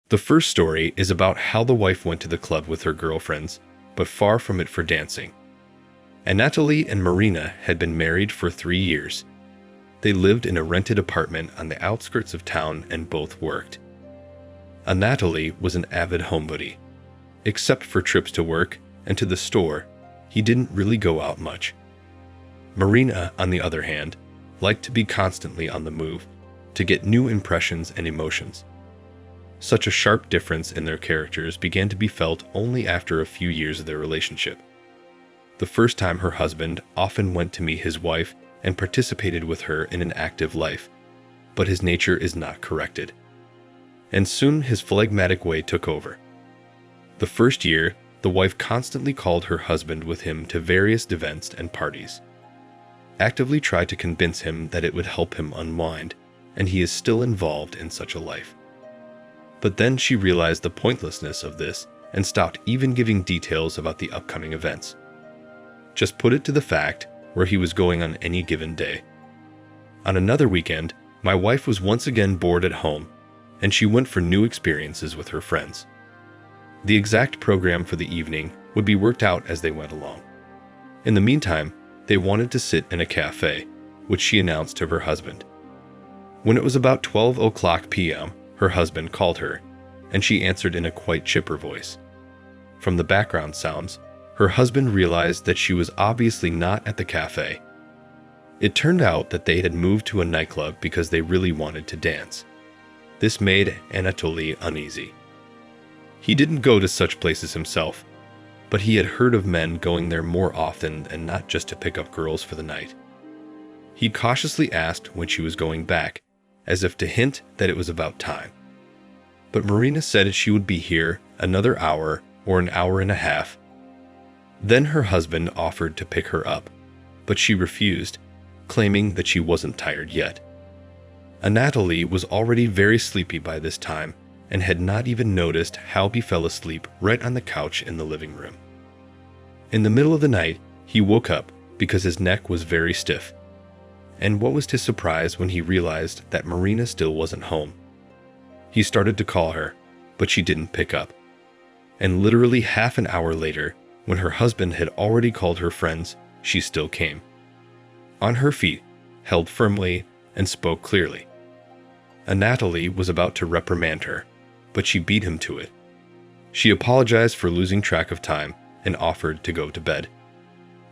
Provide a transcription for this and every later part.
The first story is about how the wife went to the club with her girlfriends, but far from it for dancing. Anatoly and Marina had been married for 3 years. They lived in a rented apartment on the outskirts of town and both worked. Anatoly was an avid homebody. Except for trips to work and to the store, he didn't really go out much. Marina, on the other hand, liked to be constantly on the move, to get new impressions and emotions. Such a sharp difference in their characters began to be felt only after a few years of their relationship. The first time her husband often went to meet his wife and participated with her in an active life, but his nature is not corrected. And soon his phlegmatic way took over. The first year, the wife constantly called her husband with him to various events and parties. Actively tried to convince him that it would help him unwind, and he is still involved in such a life. But then she realized the pointlessness of this and stopped even giving details about the upcoming events. Just put it to the fact where he was going on any given day. On another weekend, my wife was once again bored at home, and she went for new experiences with her friends. The exact program for the evening would be worked out as they went along. In the meantime, they wanted to sit in a cafe, which she announced to her husband. When it was about 12 p.m., her husband called her, and she answered in a quite chipper voice. From the background sounds, her husband realized that she was obviously not at the cafe. It turned out that they had moved to a nightclub because they really wanted to dance. This made Anatoly uneasy. He didn't go to such places himself, but he had heard of men going there more often and not just to pick up girls for the night. He cautiously asked when she was going back, as if to hint that it was about time. But Marina said she would be here another hour or an hour and a half. Then her husband offered to pick her up, but she refused, claiming that she wasn't tired yet. Anatoly was already very sleepy by this time and had not even noticed how he fell asleep right on the couch in the living room. In the middle of the night, he woke up because his neck was very stiff. And what was his surprise when he realized that Marina still wasn't home. He started to call her, but she didn't pick up. And literally half an hour later, when her husband had already called her friends, she still came. On her feet, held firmly, and spoke clearly. Anatoly was about to reprimand her, but she beat him to it. She apologized for losing track of time and offered to go to bed.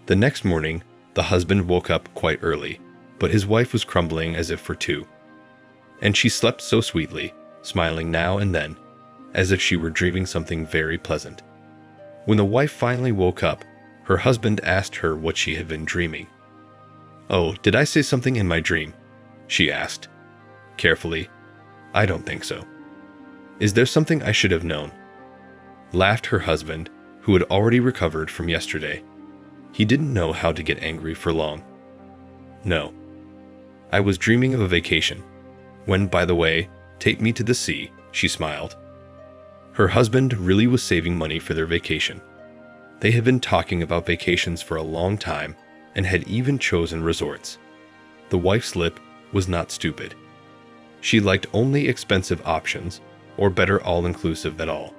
The next morning, the husband woke up quite early, but his wife was crumbling as if for two. And she slept so sweetly, smiling now and then, as if she were dreaming something very pleasant. When the wife finally woke up, her husband asked her what she had been dreaming. "Oh, did I say something in my dream?" she asked. Carefully, "I don't think so." "Is there something I should have known?" Laughed her husband, who had already recovered from yesterday. He didn't know how to get angry for long. "No. I was dreaming of a vacation. When, by the way, take me to the sea," she smiled. Her husband really was saving money for their vacation. They had been talking about vacations for a long time and had even chosen resorts. The wife's lip was not stupid. She liked only expensive options, or better all-inclusive at all.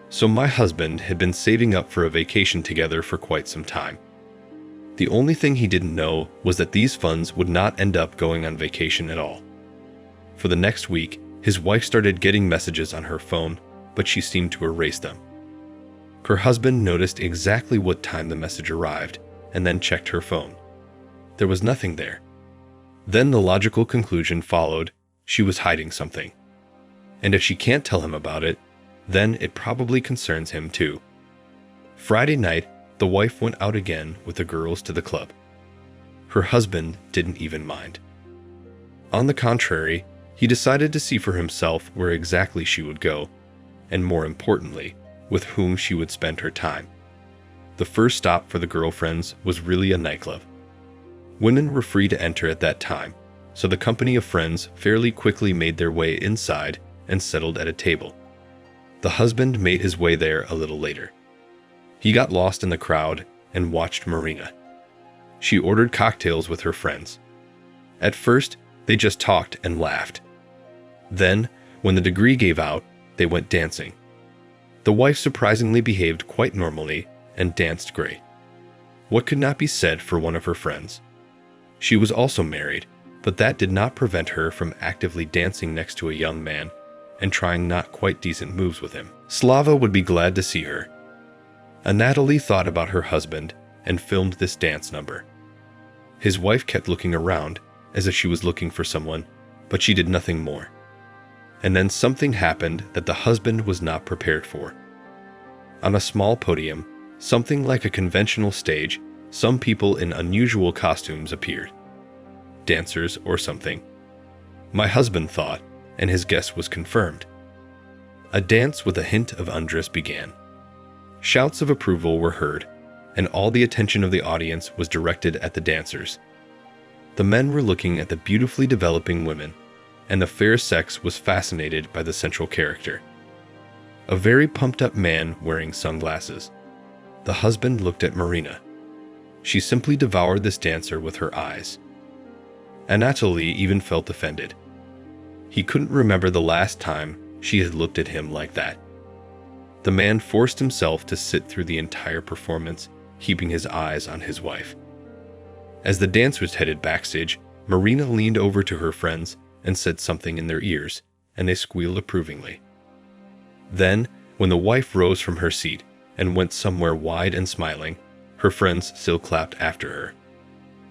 So my husband had been saving up for a vacation together for quite some time. The only thing he didn't know was that these funds would not end up going on vacation at all. For the next week, his wife started getting messages on her phone, but she seemed to erase them. Her husband noticed exactly what time the message arrived and then checked her phone. There was nothing there. Then the logical conclusion followed: she was hiding something. And if she can't tell him about it, then it probably concerns him too. Friday night, the wife went out again with the girls to the club. Her husband didn't even mind. On the contrary, he decided to see for himself where exactly she would go, and more importantly, with whom she would spend her time. The first stop for the girlfriends was really a nightclub. Women were free to enter at that time, so the company of friends fairly quickly made their way inside and settled at a table. The husband made his way there a little later. He got lost in the crowd and watched Marina. She ordered cocktails with her friends. At first, they just talked and laughed. Then, when the degree gave out, They went dancing. The wife surprisingly behaved quite normally and danced great. What could not be said for one of her friends? She was also married, but that did not prevent her from actively dancing next to a young man and trying not quite decent moves with him. Slava would be glad to see her. Anatoly thought about her husband and filmed this dance number. His wife kept looking around as if she was looking for someone, but she did nothing more. And then something happened that the husband was not prepared for. On a small podium, something like a conventional stage, some people in unusual costumes appeared. Dancers or something. My husband thought, and his guess was confirmed. A dance with a hint of undress began. Shouts of approval were heard, and all the attention of the audience was directed at the dancers. The men were looking at the beautifully developing women, and the fair sex was fascinated by the central character. A very pumped-up man wearing sunglasses. The husband looked at Marina. She simply devoured this dancer with her eyes. Anatoly even felt offended. He couldn't remember the last time she had looked at him like that. The man forced himself to sit through the entire performance, keeping his eyes on his wife. As the dancers headed backstage, Marina leaned over to her friends and said something in their ears, and they squealed approvingly. Then, when the wife rose from her seat and went somewhere wide and smiling, her friends still clapped after her.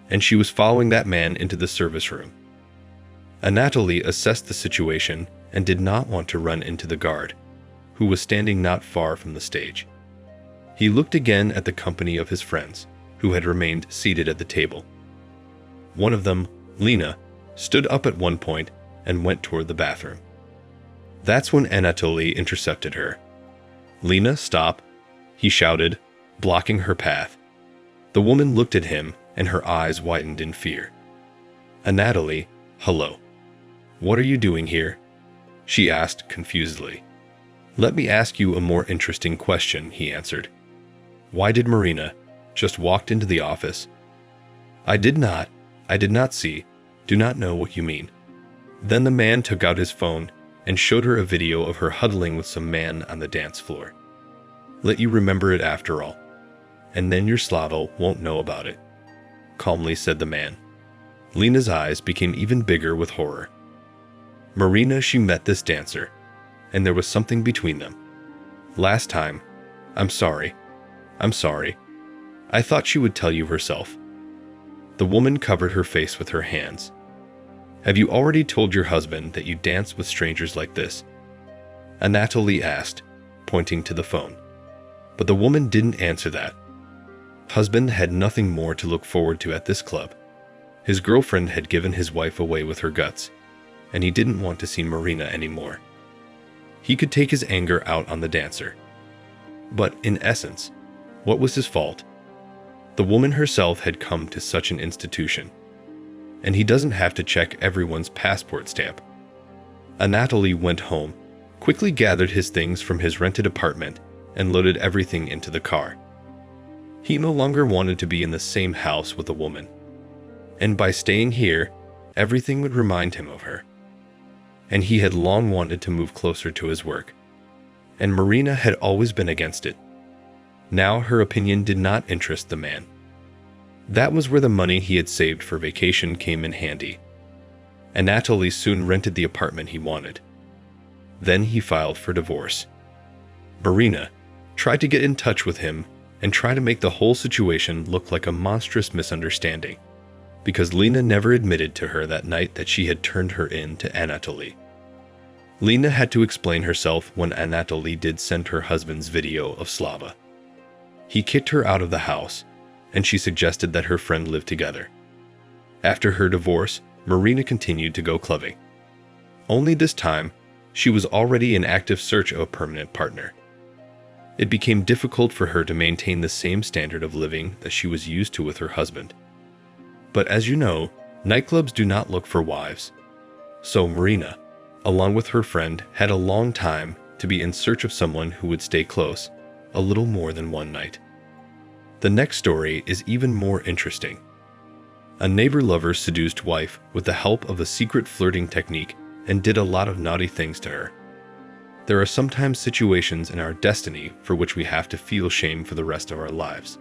And she was following that man into the service room. Anatoly assessed the situation and did not want to run into the guard, who was standing not far from the stage. He looked again at the company of his friends, who had remained seated at the table. One of them, Lena, stood up at one point and went toward the bathroom. That's when Anatoly intercepted her. "Lena, stop," he shouted, blocking her path. The woman looked at him and her eyes widened in fear. "Anatoly, hello. What are you doing here?" she asked confusedly. "Let me ask you a more interesting question," he answered. "Why did Marina just walked into the office?" I did not see, do not know what you mean." Then the man took out his phone and showed her a video of her huddling with some man on the dance floor. "Let you remember it after all, and then your Slava won't know about it," calmly said the man. Lena's eyes became even bigger with horror. Marina, she met this dancer, and there was something between them. Last time, I'm sorry. I thought she would tell you herself." The woman covered her face with her hands. "Have you already told your husband that you dance with strangers like this?" Anatoly asked, pointing to the phone. But the woman didn't answer that. Husband had nothing more to look forward to at this club. His girlfriend had given his wife away with her guts, and he didn't want to see Marina anymore. He could take his anger out on the dancer. But in essence, what was his fault? The woman herself had come to such an institution, and he doesn't have to check everyone's passport stamp. Anatoly went home, quickly gathered his things from his rented apartment, and loaded everything into the car. He no longer wanted to be in the same house with a woman, and by staying here, everything would remind him of her. And he had long wanted to move closer to his work, and Marina had always been against it. Now her opinion did not interest the man. That was where the money he had saved for vacation came in handy. Anatoly soon rented the apartment he wanted. Then he filed for divorce. Marina tried to get in touch with him and try to make the whole situation look like a monstrous misunderstanding, because Lena never admitted to her that night that she had turned her in to Anatoly. Lena had to explain herself when Anatoly did send her husband's video of Slava. He kicked her out of the house, and she suggested that her friend live together. After her divorce, Marina continued to go clubbing. Only this time, she was already in active search of a permanent partner. It became difficult for her to maintain the same standard of living that she was used to with her husband. But as you know, nightclubs do not look for wives. So Marina, along with her friend, had a long time to be in search of someone who would stay close, a little more than one night. The next story is even more interesting. A neighbor lover seduced wife with the help of a secret flirting technique and did a lot of naughty things to her. There are sometimes situations in our destiny for which we have to feel shame for the rest of our lives.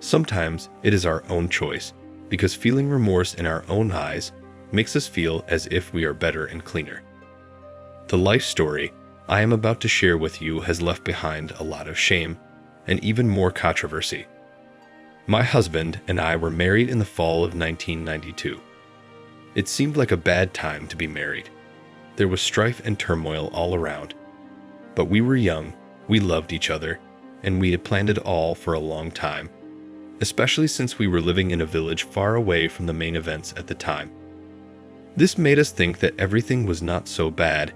Sometimes it is our own choice, because feeling remorse in our own eyes makes us feel as if we are better and cleaner. The life story I am about to share with you has left behind a lot of shame and even more controversy. My husband and I were married in the fall of 1992. It seemed like a bad time to be married. There was strife and turmoil all around. But we were young, we loved each other, and we had planned it all for a long time, especially since we were living in a village far away from the main events at the time. This made us think that everything was not so bad,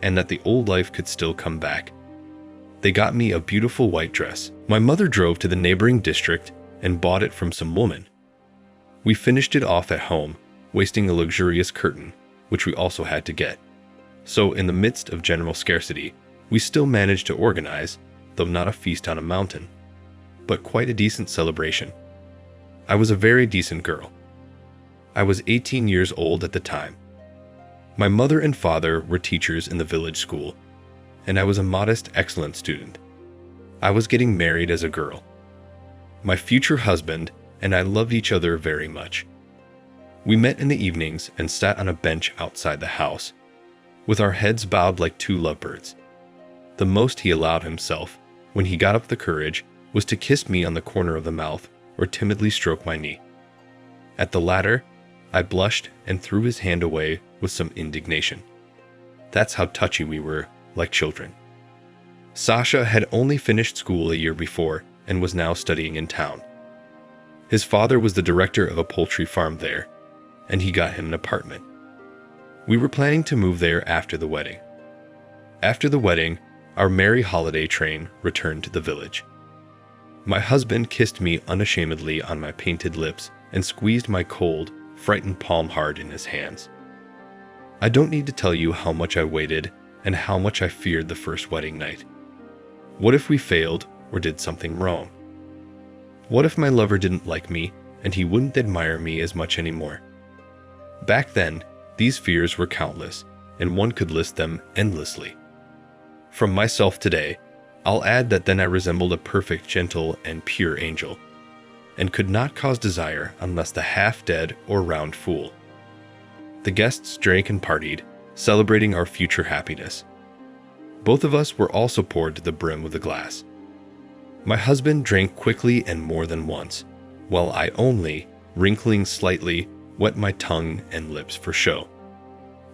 and that the old life could still come back. They got me a beautiful white dress. My mother drove to the neighboring district and bought it from some woman. We finished it off at home, wasting a luxurious curtain, which we also had to get. So in the midst of general scarcity, we still managed to organize, though not a feast on a mountain, but quite a decent celebration. I was a very decent girl. I was 18 years old at the time. My mother and father were teachers in the village school, and I was a modest, excellent student. I was getting married as a girl. My future husband and I loved each other very much. We met in the evenings and sat on a bench outside the house, with our heads bowed like two lovebirds. The most he allowed himself, when he got up the courage, was to kiss me on the corner of the mouth or timidly stroke my knee. At the latter, I blushed and threw his hand away with some indignation. That's how touchy we were, like children. Sasha had only finished school a year before and was now studying in town. His father was the director of a poultry farm there, and he got him an apartment. We were planning to move there after the wedding. After the wedding, our merry holiday train returned to the village. My husband kissed me unashamedly on my painted lips and squeezed my cold, frightened palm hard in his hands. I don't need to tell you how much I waited and how much I feared the first wedding night. What if we failed or did something wrong? What if my lover didn't like me and he wouldn't admire me as much anymore? Back then, these fears were countless, and one could list them endlessly. From myself today, I'll add that then I resembled a perfect, gentle, and pure angel, and could not cause desire unless the half-dead or round fool. The guests drank and partied, celebrating our future happiness. Both of us were also poured to the brim with a glass. My husband drank quickly and more than once, while I only, wrinkling slightly, wet my tongue and lips for show.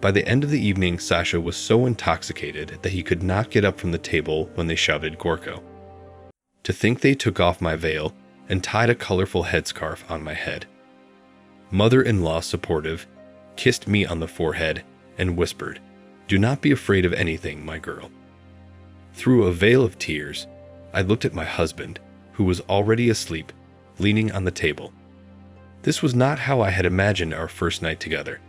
By the end of the evening, Sasha was so intoxicated that he could not get up from the table when they shouted Gorko. To think they took off my veil and tied a colorful headscarf on my head. Mother-in-law, supportive, kissed me on the forehead and whispered, "Do not be afraid of anything, my girl." Through a veil of tears, I looked at my husband, who was already asleep, leaning on the table. This was not how I had imagined our first night together.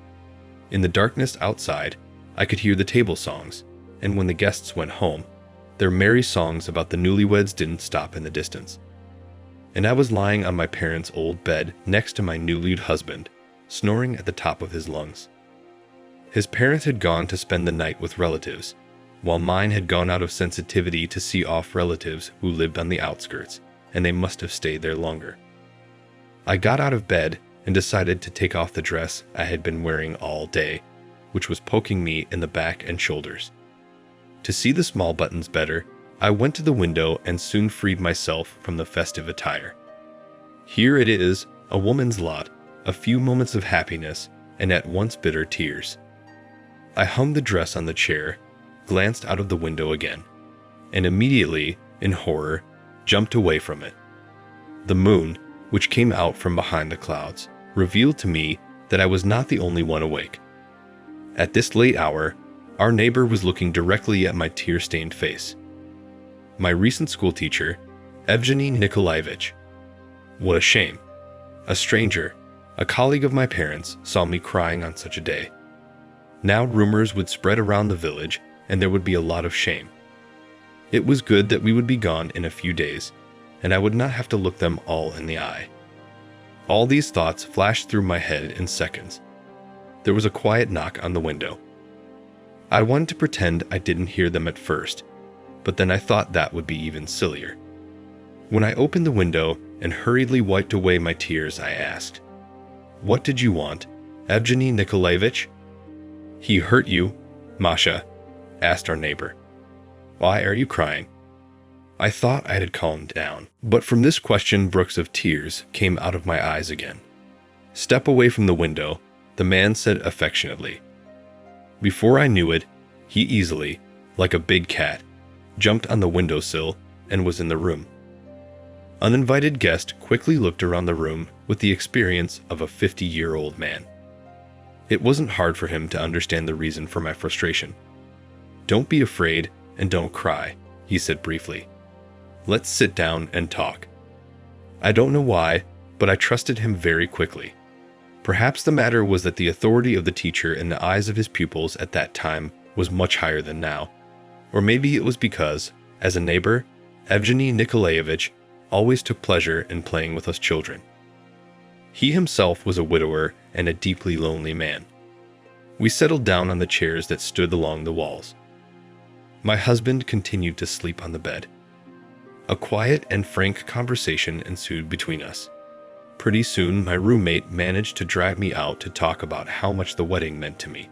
In the darkness outside, I could hear the table songs, and when the guests went home, their merry songs about the newlyweds didn't stop in the distance. And I was lying on my parents' old bed next to my newly husband, snoring at the top of his lungs. His parents had gone to spend the night with relatives, while mine had gone out of sensitivity to see off relatives who lived on the outskirts, and they must have stayed there longer. I got out of bed and decided to take off the dress I had been wearing all day, which was poking me in the back and shoulders. To see the small buttons better, I went to the window and soon freed myself from the festive attire. Here it is, a woman's lot, a few moments of happiness, and at once bitter tears. I hung the dress on the chair, glanced out of the window again, and immediately, in horror, jumped away from it. The moon, which came out from behind the clouds, revealed to me that I was not the only one awake. At this late hour, our neighbor was looking directly at my tear-stained face. My recent schoolteacher, Evgeny Nikolaevich. What a shame. A stranger, a colleague of my parents, saw me crying on such a day. Now rumors would spread around the village, and there would be a lot of shame. It was good that we would be gone in a few days, and I would not have to look them all in the eye. All these thoughts flashed through my head in seconds. There was a quiet knock on the window. I wanted to pretend I didn't hear them at first, but then I thought that would be even sillier. When I opened the window and hurriedly wiped away my tears, I asked, "What did you want, Evgeny Nikolaevich?" "He hurt you, Masha?" asked our neighbor. "Why are you crying?" I thought I had calmed down, but from this question brooks of tears came out of my eyes again. "Step away from the window," the man said affectionately. Before I knew it, he easily, like a big cat, jumped on the windowsill and was in the room. Uninvited guest quickly looked around the room with the experience of a 50-year-old man. It wasn't hard for him to understand the reason for my frustration. "Don't be afraid and don't cry," he said briefly. "Let's sit down and talk." I don't know why, but I trusted him very quickly. Perhaps the matter was that the authority of the teacher in the eyes of his pupils at that time was much higher than now. Or maybe it was because, as a neighbor, Evgeny Nikolaevich always took pleasure in playing with us children. He himself was a widower and a deeply lonely man. We settled down on the chairs that stood along the walls. My husband continued to sleep on the bed. A quiet and frank conversation ensued between us. Pretty soon, my roommate managed to drag me out to talk about how much the wedding meant to me,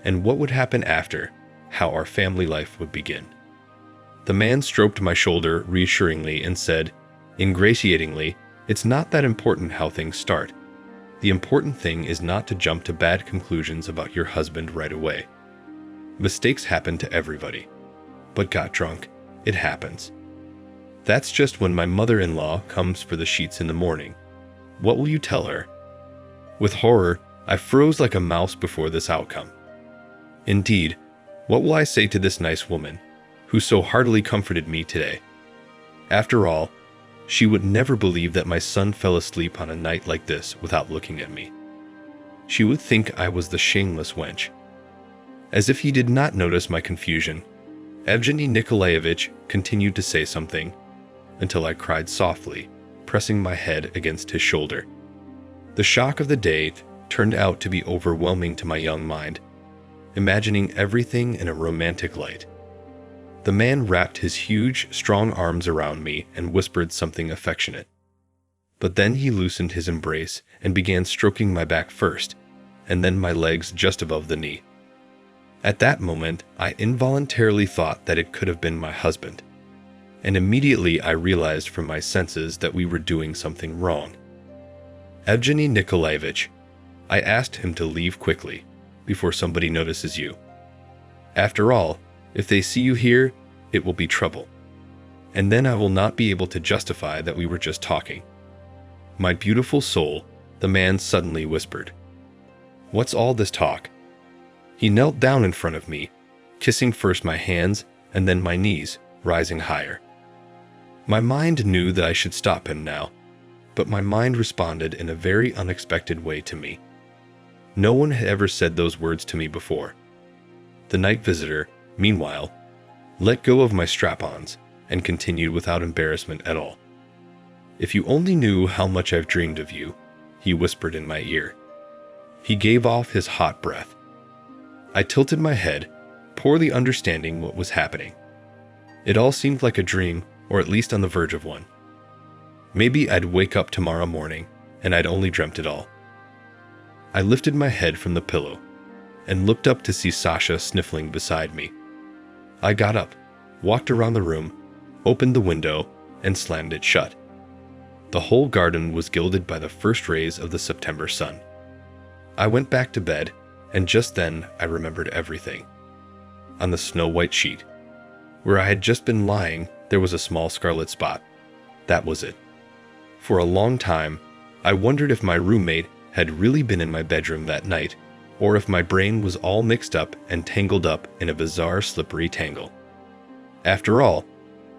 and what would happen after, how our family life would begin. The man stroked my shoulder reassuringly and said, ingratiatingly, "It's not that important how things start. The important thing is not to jump to bad conclusions about your husband right away. Mistakes happen to everybody. But got drunk, it happens. That's just when my mother-in-law comes for the sheets in the morning. What will you tell her?" With horror, I froze like a mouse before this outcome. Indeed, what will I say to this nice woman, who so heartily comforted me today? After all, she would never believe that my son fell asleep on a night like this without looking at me. She would think I was the shameless wench. As if he did not notice my confusion, Evgeny Nikolaevich continued to say something, until I cried softly, pressing my head against his shoulder. The shock of the day turned out to be overwhelming to my young mind, imagining everything in a romantic light. The man wrapped his huge, strong arms around me and whispered something affectionate. But then he loosened his embrace and began stroking my back first, and then my legs just above the knee. At that moment, I involuntarily thought that it could have been my husband, and immediately I realized from my senses that we were doing something wrong. "Evgeny Nikolaevich," I asked him to leave quickly, before somebody notices you. "After all, if they see you here, it will be trouble. And then I will not be able to justify that we were just talking." "My beautiful soul," the man suddenly whispered. "What's all this talk?" He knelt down in front of me, kissing first my hands and then my knees, rising higher. My mind knew that I should stop him now, but my mind responded in a very unexpected way to me. No one had ever said those words to me before. The night visitor, meanwhile, let go of my strap-ons and continued without embarrassment at all. "If you only knew how much I've dreamed of you," he whispered in my ear. He gave off his hot breath. I tilted my head, poorly understanding what was happening. It all seemed like a dream, or at least on the verge of one. Maybe I'd wake up tomorrow morning, and I'd only dreamt it all. I lifted my head from the pillow, and looked up to see Sasha sniffling beside me. I got up, walked around the room, opened the window, and slammed it shut. The whole garden was gilded by the first rays of the September sun. I went back to bed, and just then I remembered everything. On the snow-white sheet, where I had just been lying, there was a small scarlet spot. That was it. For a long time, I wondered if my roommate had really been in my bedroom that night, or if my brain was all mixed up and tangled up in a bizarre slippery tangle. After all,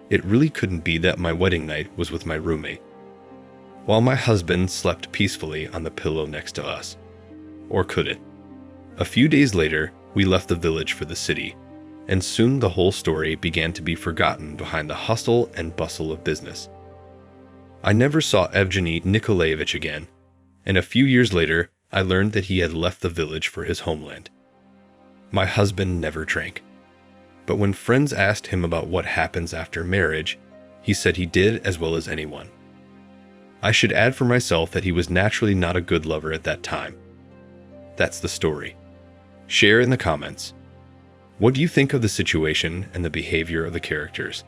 it really couldn't be that my wedding night was with my roommate, while my husband slept peacefully on the pillow next to us. Or could it? A few days later, we left the village for the city, and soon the whole story began to be forgotten behind the hustle and bustle of business. I never saw Evgeny Nikolaevich again, and a few years later, I learned that he had left the village for his homeland. My husband never drank. But when friends asked him about what happens after marriage, he said he did as well as anyone. I should add for myself that he was naturally not a good lover at that time. That's the story. Share in the comments. What do you think of the situation and the behavior of the characters?